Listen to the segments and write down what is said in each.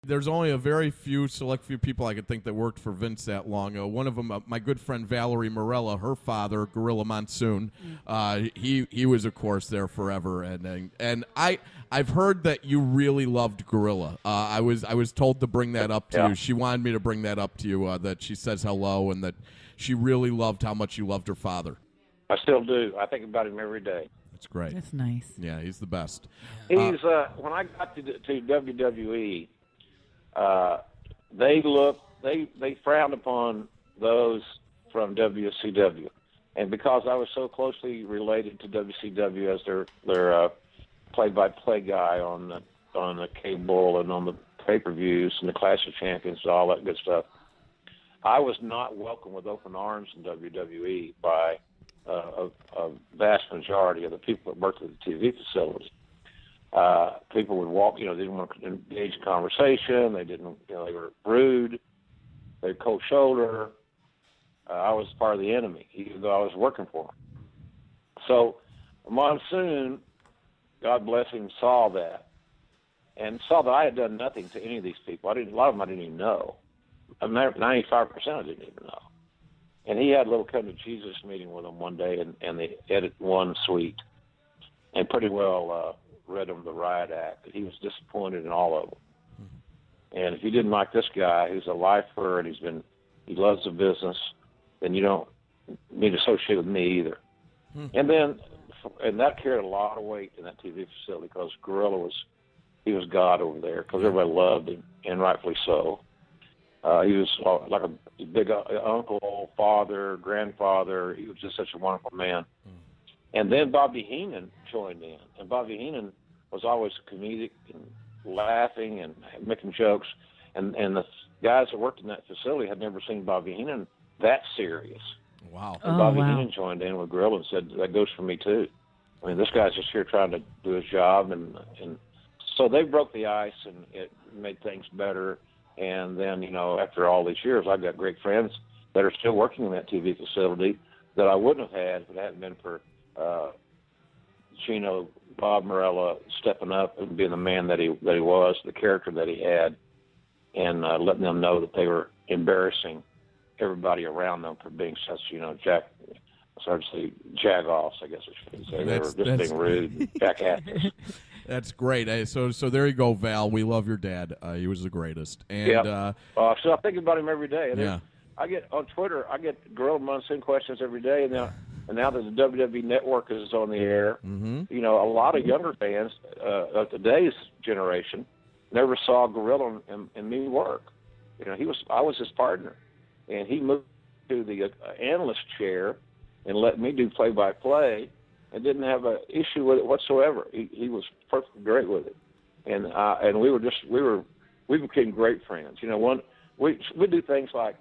There's only a very select few people I could think that worked for Vince that long. One of them, my good friend Valerie Morella, her father, Gorilla Monsoon, he was, of course, there forever. And I've heard that you really loved Gorilla. I was told to bring that up to you. She wanted me to bring that up to you, that she says hello and that she really loved how much you loved her father. I still do. I think about him every day. That's great. That's nice. Yeah, he's the best. He's when I got to WWE, they frowned upon those from WCW, and because I was so closely related to WCW as their play-by-play guy on the cable and on the pay-per-views and the Clash of Champions and all that good stuff, I was not welcome with open arms in WWE by a vast majority of the people that worked at the TV facility. People would walk, they didn't want to engage in conversation. They didn't, they were rude. They were cold shoulder. I was part of the enemy, even though I was working for them. So Monsoon, God bless him, saw that and saw that I had done nothing to any of these people. A lot of them I didn't even know. 95% I didn't even know. And he had a little come to Jesus meeting with them one day, and they edit one suite and pretty well read him the riot act. He was disappointed in all of them. Mm-hmm. And if you didn't like this guy, who's a lifer and he loves the business, then you don't need to associate with me either. Mm-hmm. And that carried a lot of weight in that TV facility because Gorilla was God over there because everybody loved him, and rightfully so. He was like a big uncle, father, grandfather. He was just such a wonderful man. Mm. And then Bobby Heenan joined in. And Bobby Heenan was always comedic and laughing and making jokes. And the guys that worked in that facility had never seen Bobby Heenan that serious. Wow. And Bobby Heenan joined in with Gorilla and said, that goes for me too. I mean, this guy's just here trying to do his job. And so they broke the ice, and it made things better. And then, after all these years, I've got great friends that are still working in that TV facility that I wouldn't have had if it hadn't been for Chino, Bob Morella stepping up and being the man that he was, the character that he had, and letting them know that they were embarrassing everybody around them for being such, jag-offs, I guess I should say. They were just being rude and jackasses. That's great. Hey, so there you go, Val. We love your dad. He was the greatest. And so I think about him every day. And yeah. I get on Twitter. I get Gorilla Monsoon questions every day. And now that the WWE Network is on the air, mm-hmm. A lot of younger fans of today's generation never saw Gorilla and me work. I was his partner, and he moved to the analyst chair and let me do play-by-play. And didn't have an issue with it whatsoever. He was perfectly great with it, and we became great friends. We do things like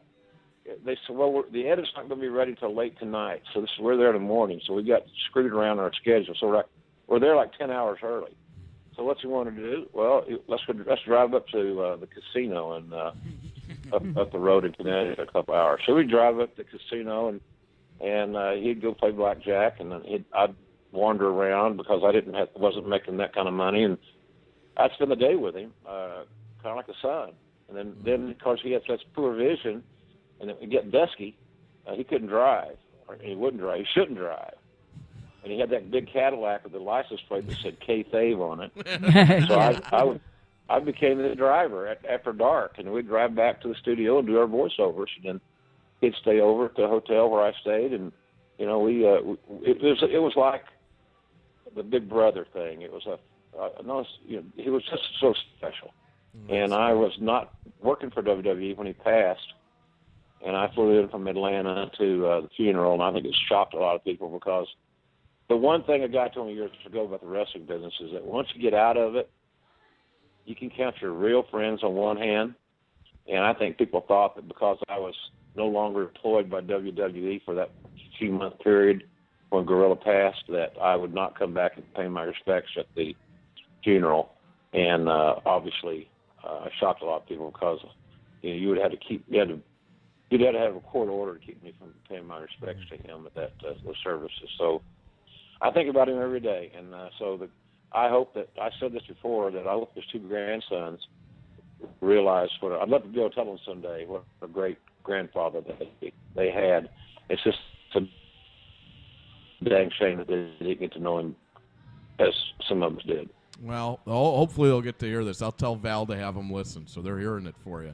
they said, well, the edit's not going to be ready till late tonight, so we're there in the morning. So we got screwed around our schedule. So we're there like 10 hours early. So what's he want to do? Well, let's drive up to the casino and up the road in Connecticut a couple hours. So we drive up to the casino and he'd go play blackjack, and then I'd wander around because I wasn't making that kind of money, and I'd spend the day with him, kind of like a son. And then because he had such poor vision, and it would get dusky, he couldn't drive, or he wouldn't drive. He shouldn't drive, and he had that big Cadillac with the license plate that said K-Thave on it. So I became the driver after dark, and we'd drive back to the studio and do our voiceovers, and then he'd stay over at the hotel where I stayed, and it was like the Big Brother thing. It was he was just so special, and I was not working for WWE when he passed, and I flew in from Atlanta to the funeral, and I think it shocked a lot of people because the one thing a guy told me years ago about the wrestling business is that once you get out of it, you can count your real friends on one hand, and I think people thought that because I was no longer employed by WWE for that few-month period when Gorilla passed, that I would not come back and pay my respects at the funeral. And obviously, I shocked a lot of people because you would have you'd have to have a court order to keep me from paying my respects to him at those services. So I think about him every day, and I hope that I said this before, that I hope his two grandsons realize I'd love to be able to tell them someday what a great grandfather they had. It's just a dang shame that they didn't get to know him as some of us did. Well, hopefully they'll get to hear this. I'll tell Val to have them listen, so they're hearing it for you.